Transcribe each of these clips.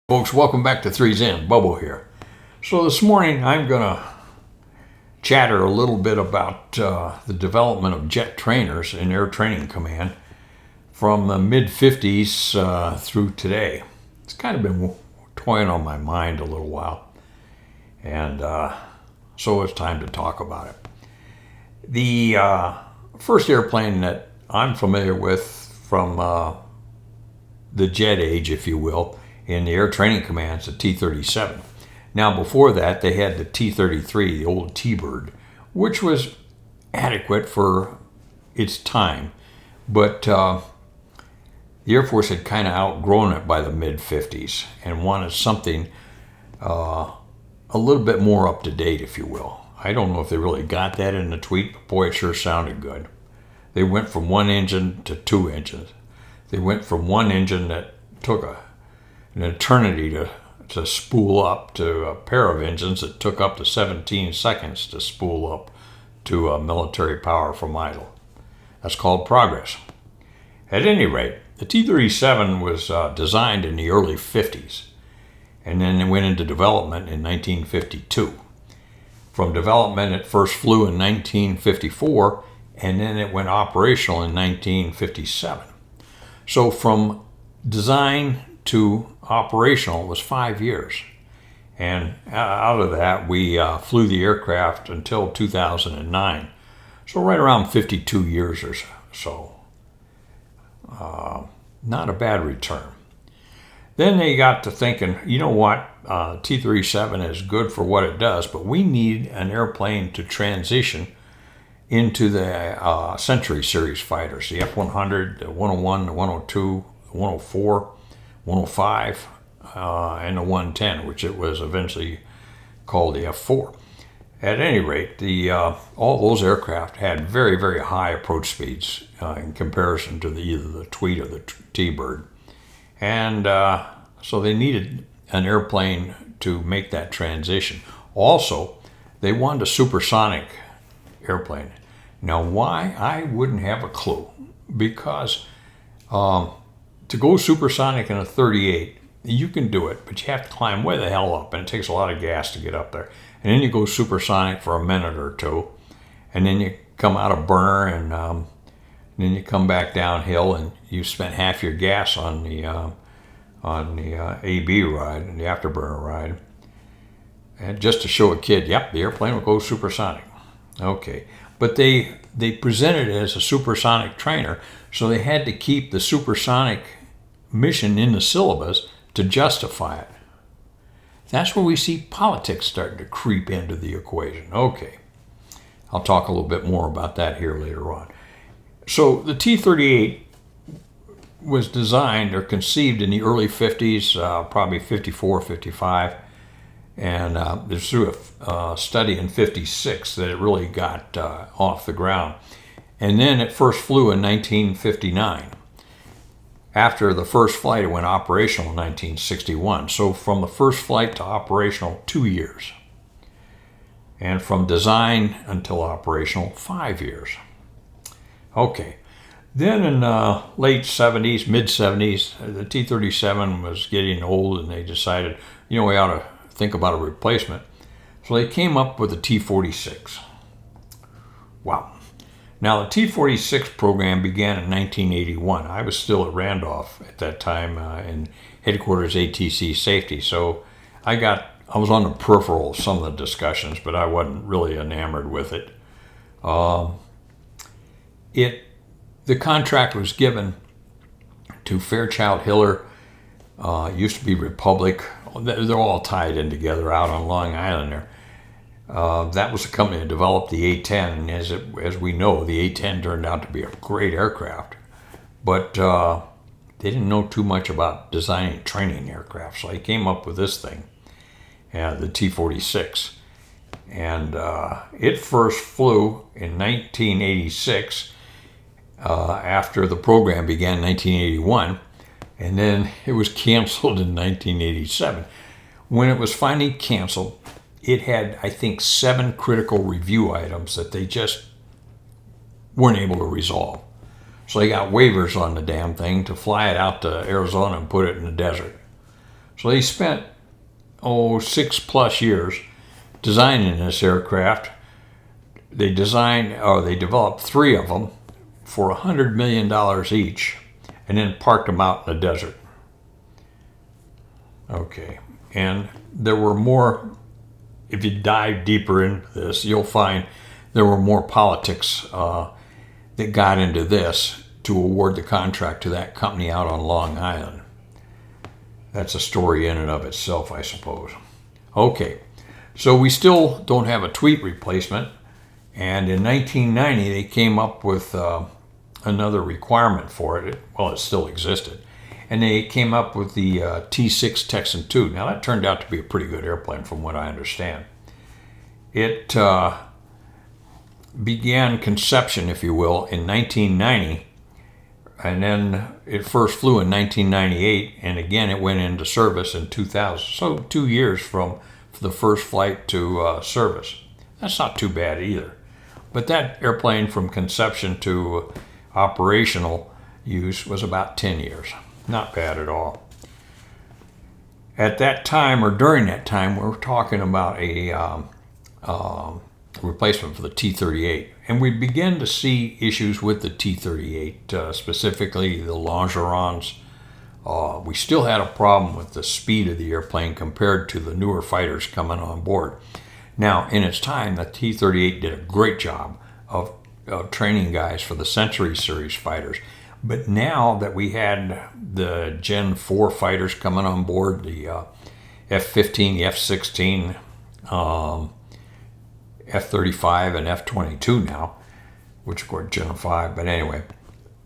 Folks, welcome back to Three's End. Bubble here. So this morning I'm going to chatter a little bit about the development of jet trainers in Air Training Command from the mid-50s through today. It's kind of been toying on my mind a little while, and so it's time to talk about it. The first airplane that I'm familiar with from the jet age, if you will, in the Air Training Command's the T-37. Now before that they had the T-33, the old T-Bird, which was adequate for its time, but the Air Force had kind of outgrown it by the mid-50s and wanted something a little bit more up to date, if you will. I don't know if they really got that in the tweet, but boy, it sure sounded good. They went from one engine to two engines. They went from one engine that took an eternity to spool up to a pair of engines that took up to 17 seconds to spool up to a military power from idle. That's called progress. At any rate, the T-37 was designed in the early 50s, and then it went into development in 1952. From development, it first flew in 1954, and then it went operational in 1957. So from design to operational was 5 years. And out of that, we flew the aircraft until 2009. So right around 52 years or so. Not a bad return. Then they got to thinking, you know what, T-37 is good for what it does, but we need an airplane to transition into the Century Series fighters, the F-100, the 101, the 102, the 104, 105, and the 110, which it was eventually called the F-4. At any rate, all those aircraft had very, very high approach speeds in comparison to either the Tweed or the T-Bird. And so they needed an airplane to make that transition. Also, they wanted a supersonic airplane. Now, why? I wouldn't have a clue, because to go supersonic in a 38, you can do it, but you have to climb way the hell up, and it takes a lot of gas to get up there. And then you go supersonic for a minute or two, and then you come out of burner, and then you come back downhill, and you spent half your gas on the AB ride, the afterburner ride. And just to show a kid, yep, the airplane will go supersonic. Okay, but they presented it as a supersonic trainer, so they had to keep the supersonic mission in the syllabus to justify it. That's where we see politics starting to creep into the equation. Okay, I'll talk a little bit more about that here later on. So the T-38 was designed or conceived in the early 50s, probably 54, 55. And there's through a study in 56 that it really got off the ground. And then it first flew in 1959. After the first flight, it went operational in 1961. So from the first flight to operational, 2 years. And from design until operational, 5 years. Okay. Then in the late 70s, mid-70s, the T-37 was getting old, and they decided, we ought to think about a replacement. So they came up with the T-46. Wow. Now the T-46 program began in 1981. I was still at Randolph at that time in headquarters ATC safety. So I was on the peripheral of some of the discussions, but I wasn't really enamored with it. The contract was given to Fairchild Hiller, used to be Republic. They're all tied in together out on Long Island there. That was the company that developed the A-10, and as we know, the A-10 turned out to be a great aircraft. But they didn't know too much about designing and training aircraft, so they came up with this thing, the T-46. And it first flew in 1986 after the program began in 1981. And then it was canceled in 1987. When it was finally canceled, it had, I think, 7 critical review items that they just weren't able to resolve. So they got waivers on the damn thing to fly it out to Arizona and put it in the desert. So they spent, 6+ years designing this aircraft. They developed 3 of them for $100 million each, and then parked them out in the desert. Okay, and there were more. If you dive deeper into this, you'll find there were more politics that got into this to award the contract to that company out on Long Island. That's a story in and of itself, I suppose. Okay, so we still don't have a tweet replacement, and in 1990 they came up with another requirement for it. Well, it still existed. And they came up with the T6 Texan II. Now, that turned out to be a pretty good airplane from what I understand. It began conception, if you will, in 1990, and then it first flew in 1998, and again it went into service in 2000. So 2 years from the first flight to service. That's not too bad either. But that airplane from conception to operational use was about 10 years. Not bad at all. At that time, or during that time, we're talking about a replacement for the T-38. And we began to see issues with the T-38, specifically the longerons. We still had a problem with the speed of the airplane compared to the newer fighters coming on board. Now, in its time, the T-38 did a great job of training guys for the Century Series fighters. But now that we had the Gen 4 fighters coming on board, the F-15, the F-16, F-35, and F-22 now, which of course Gen 5, but anyway,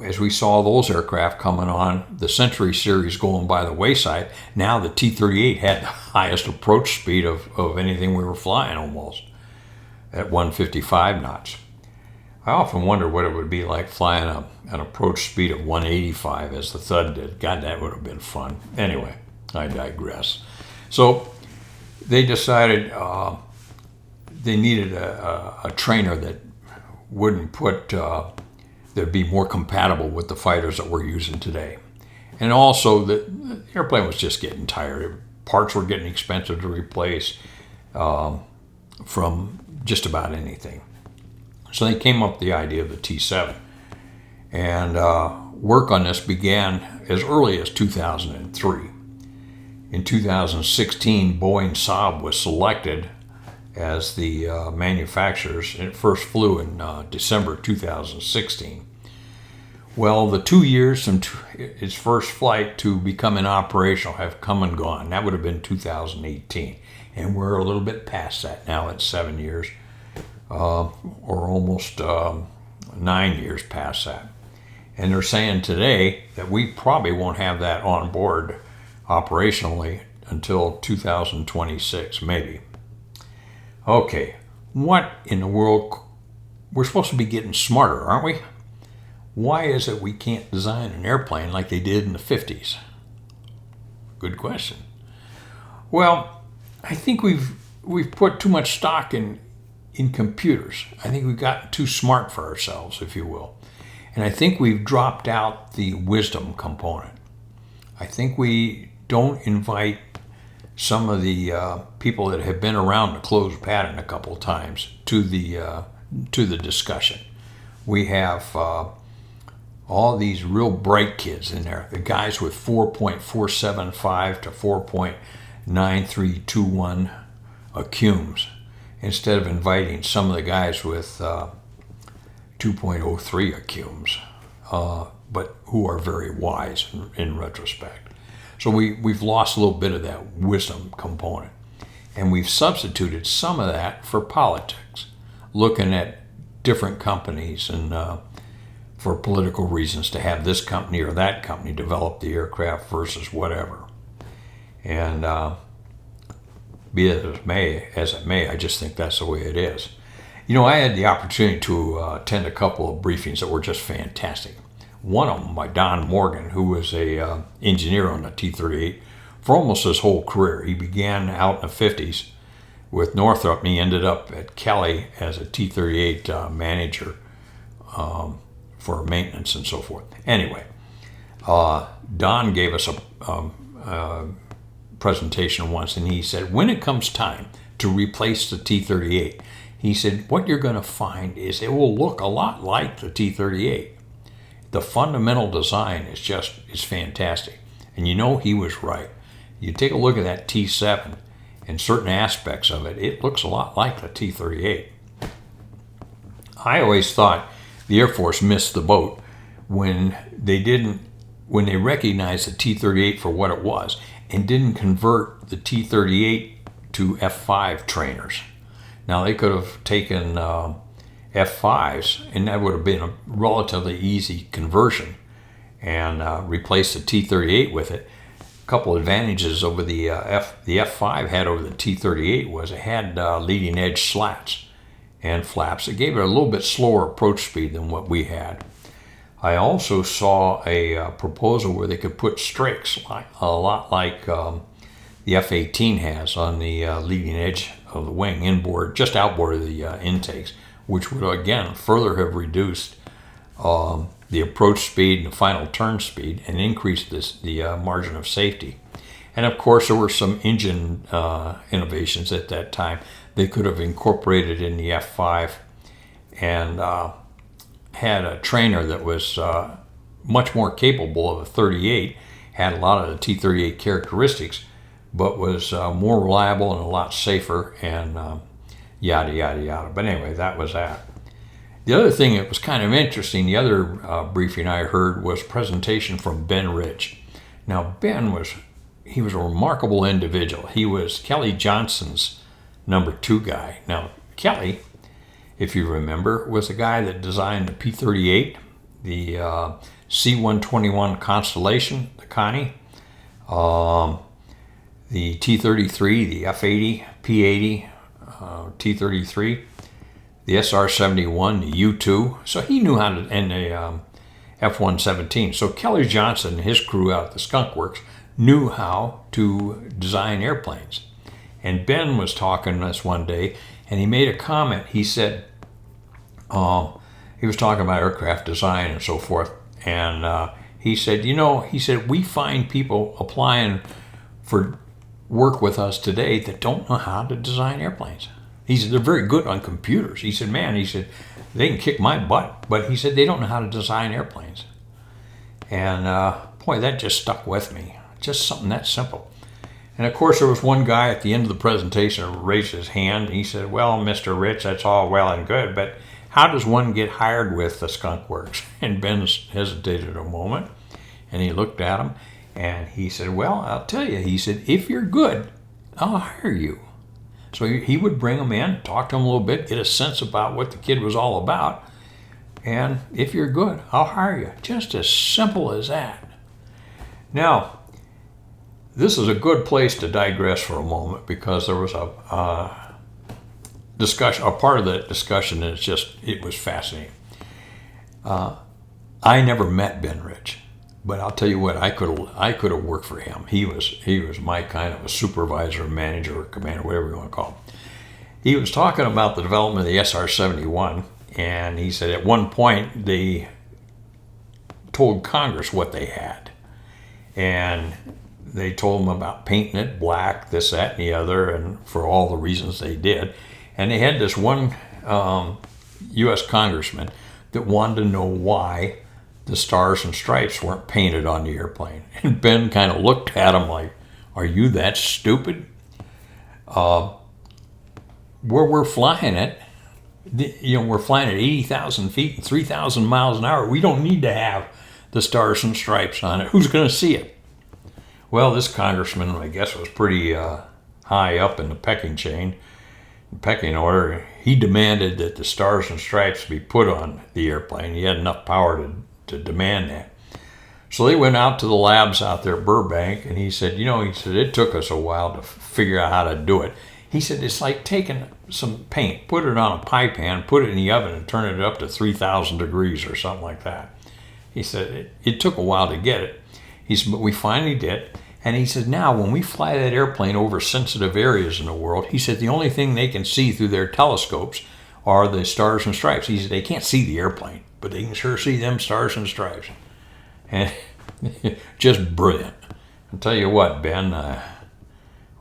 as we saw those aircraft coming on, the Century Series going by the wayside, now the T-38 had the highest approach speed of anything we were flying almost, at 155 knots. I often wonder what it would be like flying an approach speed of 185 as the Thud did. God, that would have been fun. Anyway, I digress. So they decided they needed a trainer that wouldn't that'd be more compatible with the fighters that we're using today. And also the airplane was just getting tired. Parts were getting expensive to replace from just about anything. So they came up with the idea of the T7. And work on this began as early as 2003. In 2016, Boeing Saab was selected as the manufacturers, and it first flew in December 2016. Well, the 2 years from its first flight to becoming operational have come and gone. That would have been 2018. And we're a little bit past that now at 7 years. Or almost 9 years past that. And they're saying today that we probably won't have that on board operationally until 2026, maybe. Okay, what in the world? We're supposed to be getting smarter, aren't we? Why is it we can't design an airplane like they did in the 50s? Good question. Well, I think we've put too much stock in computers. I think we've gotten too smart for ourselves, if you will. And I think we've dropped out the wisdom component. I think we don't invite some of the people that have been around the closed pattern a couple of times to the discussion. We have all these real bright kids in there, the guys with 4.475 to 4.9321 ACUMs, instead of inviting some of the guys with 2.03 ACUMs, but who are very wise in retrospect. So we've lost a little bit of that wisdom component. And we've substituted some of that for politics, looking at different companies and for political reasons to have this company or that company develop the aircraft versus whatever. And be it as it may, I just think that's the way it is. You know, I had the opportunity to attend a couple of briefings that were just fantastic. One of them by Don Morgan, who was a engineer on the T-38 for almost his whole career. He began out in the 50s with Northrop, and he ended up at Kelly as a T-38 manager for maintenance and so forth. Anyway, Don gave us a presentation once, and he said, when it comes time to replace the T-38, he said, what you're going to find is it will look a lot like the T-38. The fundamental design is fantastic. And he was right. You take a look at that T-7 and certain aspects of it, it looks a lot like the T-38. I always thought the Air Force missed the boat when they recognized the T-38 for what it was and didn't convert the T-38 to F-5 trainers. Now, they could have taken F-5s, and that would have been a relatively easy conversion, and replaced the T-38 with it. A couple advantages over the F-5 had over the T-38 was it had leading edge slats and flaps. It gave it a little bit slower approach speed than what we had. I also saw a proposal where they could put strakes, a lot like the F-18 has on the leading edge of the wing, inboard, just outboard of the intakes, which would again further have reduced the approach speed and the final turn speed and increased the margin of safety. And of course, there were some engine innovations at that time they could have incorporated in the F-5 and had a trainer that was much more capable of a 38, had a lot of the T-38 characteristics, but was more reliable and a lot safer, and yada, yada, yada. But anyway, that was that. The other thing that was kind of interesting, the other briefing I heard was a presentation from Ben Rich. Now, Ben was a remarkable individual. He was Kelly Johnson's number 2 guy. Now, Kelly, if you remember, was the guy that designed the P-38, the C-121 Constellation, the Connie, the T-33, the F-80, P-80, T-33, the SR-71, the U-2. So he knew how to, and the F-117. So Kelly Johnson and his crew out at the Skunk Works knew how to design airplanes. And Ben was talking to us one day, and he made a comment. He said, he was talking about aircraft design and so forth, and he said, we find people applying for work with us today that don't know how to design airplanes. He said, they're very good on computers. He said, they can kick my butt, but he said, they don't know how to design airplanes. And boy, that just stuck with me. Just something that simple. And of course, there was one guy at the end of the presentation who raised his hand. He said, well, Mr. Rich, that's all well and good, but how does one get hired with the Skunk Works? And Ben hesitated a moment, and he looked at him, and he said, well, I'll tell you. He said, if you're good, I'll hire you. So he would bring him in, talk to him a little bit, get a sense about what the kid was all about, and if you're good, I'll hire you. Just as simple as that. Now, this is a good place to digress for a moment, because there was a discussion, a part of that discussion, and it was fascinating. I never met Ben Rich, but I'll tell you what, I could have worked for him. He was my kind of a supervisor, manager, or commander, whatever you want to call him. He was talking about the development of the SR-71, and he said at one point they told Congress what they had, and they told them about painting it black, this, that, and the other, and for all the reasons they did. And they had this one U.S. congressman that wanted to know why the stars and stripes weren't painted on the airplane. And Ben kind of looked at him like, are you that stupid? Where we're flying it, we're flying at 80,000 feet and 3,000 miles an hour. We don't need to have the stars and stripes on it. Who's going to see it? Well, this congressman, I guess, was pretty high up in the pecking order. He demanded that the stars and stripes be put on the airplane. He had enough power to demand that. So they went out to the labs out there at Burbank, and he said, it took us a while to figure out how to do it. He said, it's like taking some paint, put it on a pie pan, put it in the oven, and turn it up to 3,000 degrees or something like that. He said, it took a while to get it. He said, but we finally did. And he said, now, when we fly that airplane over sensitive areas in the world, he said, the only thing they can see through their telescopes are the stars and stripes. He said, they can't see the airplane, but they can sure see them stars and stripes. And just brilliant. I'll tell you what, Ben,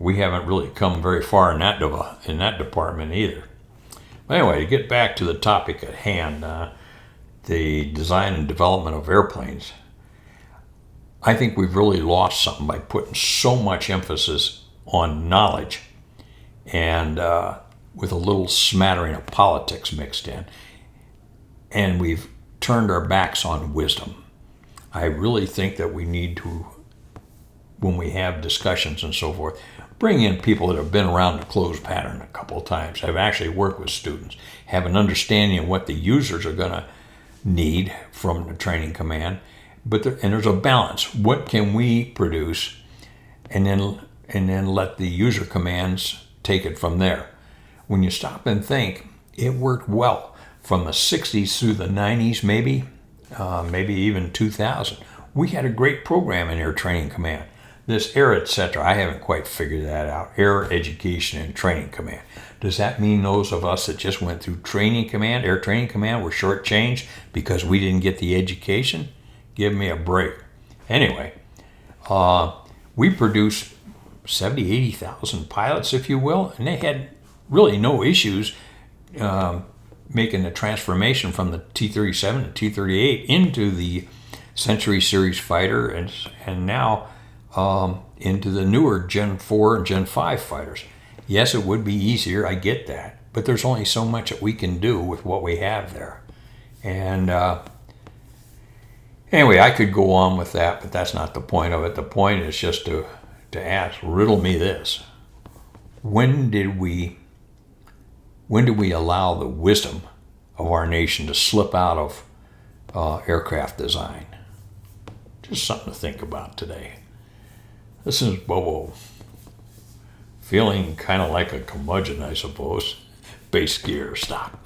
we haven't really come very far in that department either. But anyway, to get back to the topic at hand, the design and development of airplanes, I think we've really lost something by putting so much emphasis on knowledge and with a little smattering of politics mixed in. And we've turned our backs on wisdom. I really think that we need to, when we have discussions and so forth, bring in people that have been around the closed pattern a couple of times, have actually worked with students, have an understanding of what the users are going to need from the training command. And there's a balance. What can we produce, and then let the user commands take it from there. When you stop and think, it worked well from the 60s through the 90s, maybe even 2000. We had a great program in Air Training Command. This Air etc. I haven't quite figured that out. Air Education and Training Command. Does that mean those of us that just went through Training Command, Air Training Command, were shortchanged because we didn't get the education? Give me a break. Anyway, we produced 70, 80,000 pilots, if you will, and they had really no issues making the transformation from the T-37 to T-38 into the Century Series fighter and now into the newer Gen 4 and Gen 5 fighters. Yes, it would be easier, I get that, but there's only so much that we can do with what we have there. And anyway, I could go on with that, but that's not the point of it. The point is just to ask, riddle me this. When did we allow the wisdom of our nation to slip out of aircraft design? Just something to think about today. This is Bobo, feeling kind of like a curmudgeon, I suppose. Base gear, stop.